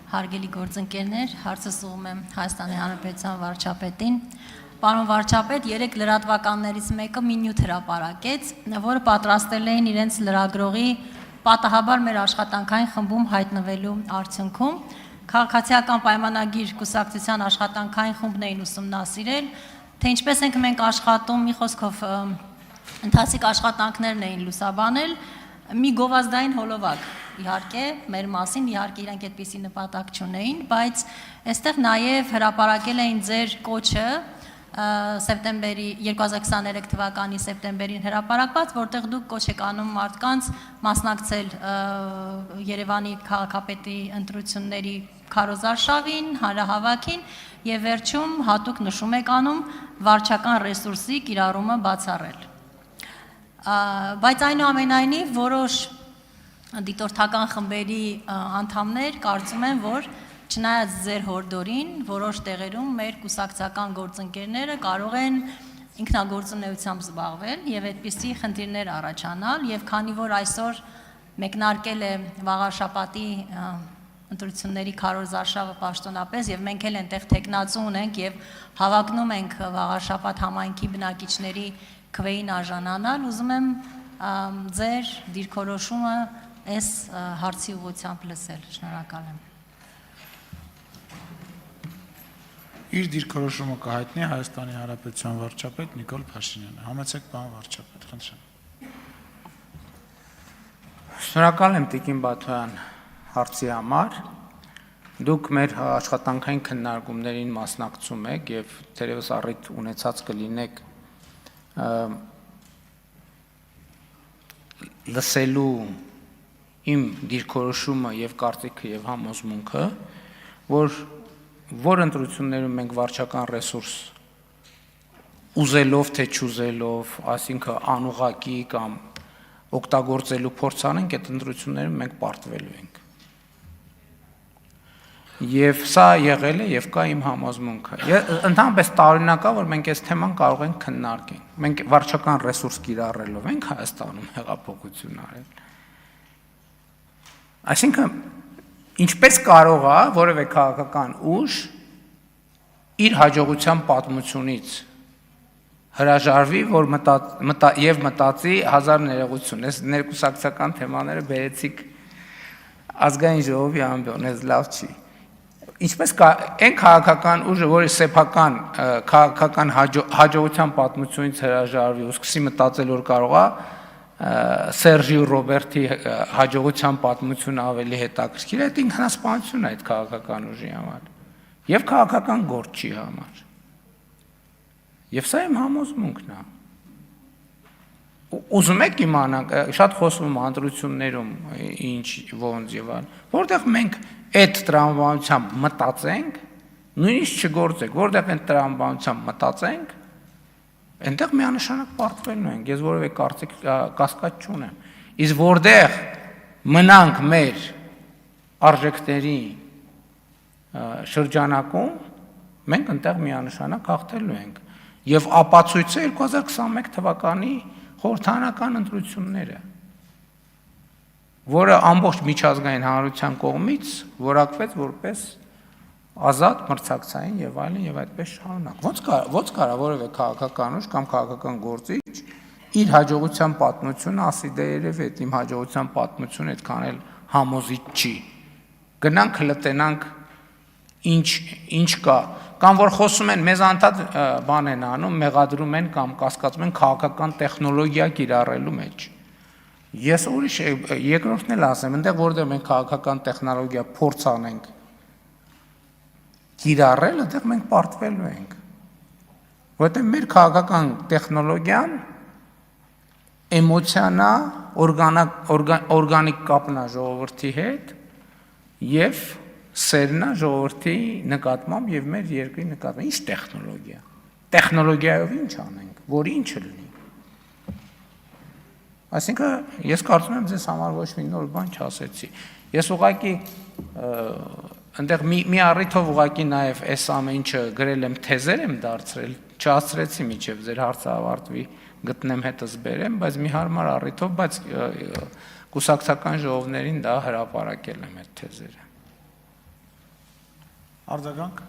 Հարգելի գործընկերներ, հարցս ուղղում եմ Հայաստանի Հանրապետության վարչապետին։ Պարոն վարչապետ, 3 լրատվականներից մեկը մի նյութ հրապարակեց, որը պատրաստել էին իրենց լրագրողի պատահաբար մեր աշխատանքային խմբում հայտնվելու արդյունքում։ Քաղաքացիական պայմանագիր կուսակցության աշխատանքային խումբն էին ուսումնասիրել, թե ինչպես ենք մենք աշխատում, մի խոսքով ընթացիկ աշխատանքներն էին լուսաբանել, մի գովազդային հոլովակ, իհարկե, մեր մասին, իհարկե իրանք այդպիսի նպատակ չունեին, բայց այստեղ նաև հրապարակել էին ձեր կոչը սեպտեմբերի 2023 թվականի սեպտեմբերին հրապարակված, որտեղ դուք կոչ եք անում մարդկանց մասնակցել Երևանի քաղաքապետի ընտրությունների քարոզարշավին, հանրահավաքին եւ վերջում հատուկ նշում եք անում վարչական ռեսուրսի կիրառումը բացառել։ Բայց այնուամենայնիվ որոշ դիտորդական խմբերի անդամներ կարծում են, որ չնայած ձեր հորդորին, որոշ տեղերում մեր կուսակցական գործընկերները կարող են ինքնագործունեությամբ զբաղվել եւ այդպիսի խնդիրներ առաջանալ եւ քանի որ այսօր մեկնարկել է վաղաշաբաթի ընտրությունների քարոզարշավը պաշտոնապես եւ մենք էլ այնտեղ տեխնացու ունենք եւ հավակնում ենք վաղաշաբաթ համայնքի բնակիչների քվեին արժանանալ, ուզում եմ ձեր դիրքորոշումը այս հարցի ուղղությամբ լսել, շնորհակալ եմ։ Իր դիրքորոշումը կհայտնի Հայաստանի Հանրապետության վարչապետ Նիկոլ Փաշինյանը։ Համեցեք, պարոն վարչապետ, խնդրեմ։ Շնորհակալ եմ Տիկին Բաթոյան հարցի համար։ Դուք մեր աշխատանքային քննարկումներին մասնակցում եք եւ թերևս առիթ ունեցած կլինեք լսելու իմ դիրքորոշումը եւ կարծիքը եւ համոզմունքը, որ ընտրություններում մենք վարչական ռեսուրս ուզելով թե չուզելով, այսինքն անուղղակի կամ օգտագործելու փորձ անենք, այդ ընտրություններում մենք պարտվելու ենք։ Եվ սա եղել է եւ կա իմ համոզմունքը։ Ընդհանրապես տարօրինակ է, որ մենք այս թեման կարող ենք քննարկել։ Մենք վարչական ռեսուրս կիրառելով ենք Հայաստանում հեղափոխություն արել։ Այսինքն ինչպես կարող է որևէ քաղաքական ուժ իր հաջողության պատմությունից հրաժարվի, որ մտածի հազար ներողություն, այս ներկուսակցական թեմաները բերեցիք ազգային ժողովի ամբիոն, այս լավ չի։ Ինչպես այն քաղաքական ուժը, որը սեփական քաղաքական հաջողության պատմությունից հրաժարվի ու սկսի մտածել, որ կարող է Սերժի ու Ռոբերտի հաջողության պատմությունը ավելի հետաքրքիր է, այդ ինքնասպանություն է այդ քաղաքական ուժի համար եւ քաղաքական գործի համար։ Եվ սա իմ համոզմունքն է։ Ուզում եք իմանալ, շատ խոսվում է ընտրություններում ինչ ոնց եւ այլն, որտեղ մենք այդ տրամաբանությամբ մտածենք, նույնիսկ չգործենք, որտեղ այդ տրամաբանությամբ մտածենք, այնտեղ միանշանակ պարտվելու ենք, ես որևէ կասկած չունեմ։ Իսկ որտեղ մնանք մեր արժեքների շրջանակում, մենք այնտեղ միանշանակ հաղթելու ենք։ Եվ ապացույցը 2021 թվականի խորհրդարանական ընտրությունները, որը ամբողջ միջազգային հանրության կողմից որակվեց որպես ազատ, մրցակցային եւ այլն եւ այդպես շարունակ։ Ոնց կարա որևէ քաղաքական ուժ կամ քաղաքական գործիչ իր հաջողության պատմությունը ասի դե երևի այդ իմ հաջողության պատմությունը այդքան էլ համոզիչ չի։ Գնանք հլտենանք ինչ կա, կամ որ խոսում են մեզ անդադ բան են անում, մեղադրում են կամ կասկածում են քաղաքական տեխնոլոգիա կիրառելու մեջ։ Ես ուրիշ երկրորդն էլ ասեմ, այնտեղ որտեղ մենք քաղաքական տեխնոլոգիա փորձ անենք կիրառել, այնտեղ մենք պարտվելու ենք։ Որտեղ մեր քաղաքական տեխնոլոգիան էմոցիանա, օրգանիկ կապնա ժողովրդի հետ եւ սերնա ժողովրդի նկատմամբ եւ մեր երկրի նկատմամբ։ Ինչ տեխնոլոգիա։ Տեխնոլոգիայով ինչ անենք, որ ինչը լինի։ Այսինքն ես կարծում եմ ձեզ համար ոչ մի նոր բան չասեցի։ Ես ուղղակի այնտեղ մի առիթով ուղղակի նաև այս ամեն ինչը գրել եմ, թեզեր եմ դարձրել, չհասցրեցի մինչև ձեր հարցը ավարտվի, գտնեմ հետս բերեմ, բայց մի հարմար առիթով, բայց կուսակցական ժողովներին դա հրապարակել եմ այդ թեզերը։ Արձագանք։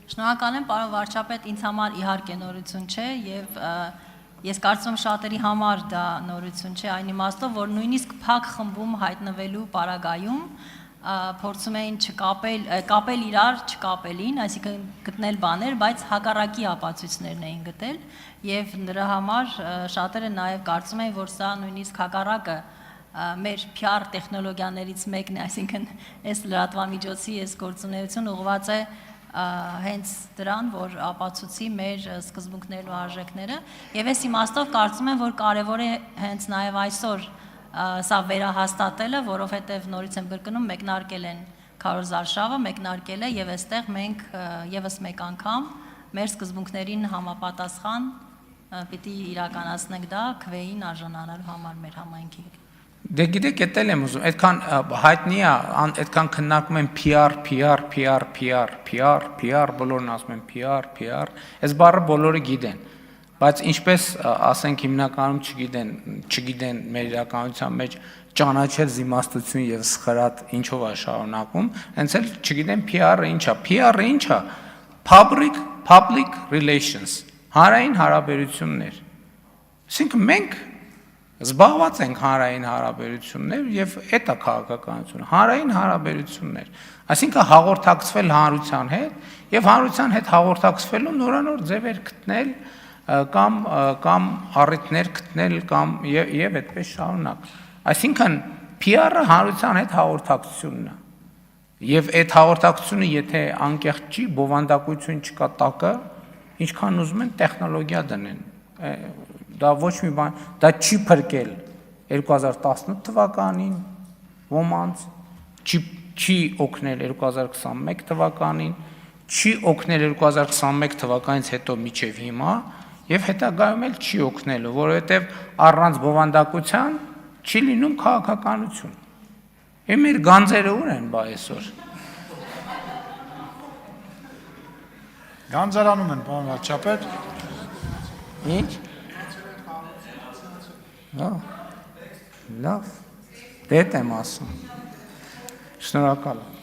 Շնորհակալ եմ, պարոն վարչապետ, ինձ համար իհարկե նորություն չէ եւ ես կարծում եմ շատերի համար դա նորություն չէ, այն իմաստով, որ նույնիսկ փակ խմբում հայտնվելու պարագայում փորձում էին կապել իրար չկապելին, այսինքն գտնել բաներ, բայց հակառակի ապացույցներն էին գտել եւ նրա համար շատերը նաեւ կարծում էին, որ սա նույնիսկ հակառակը մեր PR տեխնոլոգիաներից մեկն է, այսինքն այս լրատվամիջոցի այս գործունեությունը ուղղված է հենց դրան, որ ապացուցի մեր սկզբունքներն ու արժեքները եւ այս իմաստով կարծում եմ, որ կարեւոր է հենց նաեւ այսօր սա վերահաստատելը, որովհետեւ նորից եմ կրկնում, մեկնարկել են Քարոզ Արշավը, մեկնարկել է եւ այստեղ մենք եւս մեկ անգամ մեր սկզբունքներին համապատասխան պիտի իրականացնենք դա քվեին արժանանալու համար մեր համայնքի։ Դե գիտեք, էտել եմ ուզում, այդքան հայտնի է, այդքան քննարկում են PR, բոլորն ասում են PR, այս բառը բոլորը գիտեն, բայց ինչպես ասենք հիմնականում չգիտեն մեր իրականության մեջ ճանաչել զիմաստություն եւ սխրատ ինչով է շարունակում, հենց էլ չգիտեն PR-ը ինչ է, PR-ը ինչ է, public relations, հանրային հարաբերություններ, այսինքն մենք զբաղված ենք հանրային հարաբերություններ եւ այդ է քաղաքականությունը, հանրային հարաբերություններ, այսինքն հաղորդակցվել հանրության հետ եւ հանրության հետ հաղորդակցվելու նորանոր ձևեր գտնել կամ առիթներ գտնել կամ եւ այդպես շարունակ, այսինքն PR-ը հանրության հետ հաղորդակցությունն է եւ այդ հաղորդակցությունը եթե անկեղծ չի, բովանդակություն չկա տակը, ինչքան ուզում են տեխնոլոգիա դնեն, դա ոչ մի բան, դա չի փրկել 2018 թվականին ոմանց, չի օգնել 2021 թվականին, չի օգնել 2021 թվականից հետո մինչև հիմա եւ հետագայում էլ չի օգնելու, որովհետեւ առանց բովանդակության չի լինում քաղաքականություն։ Եվ մեր գանձերը ուր են բա այսօր։ Գանձարանում են, պարոն վարչապետ։ Ինչ։ Լավ, դե եմ ասում, շնորհակալ եմ։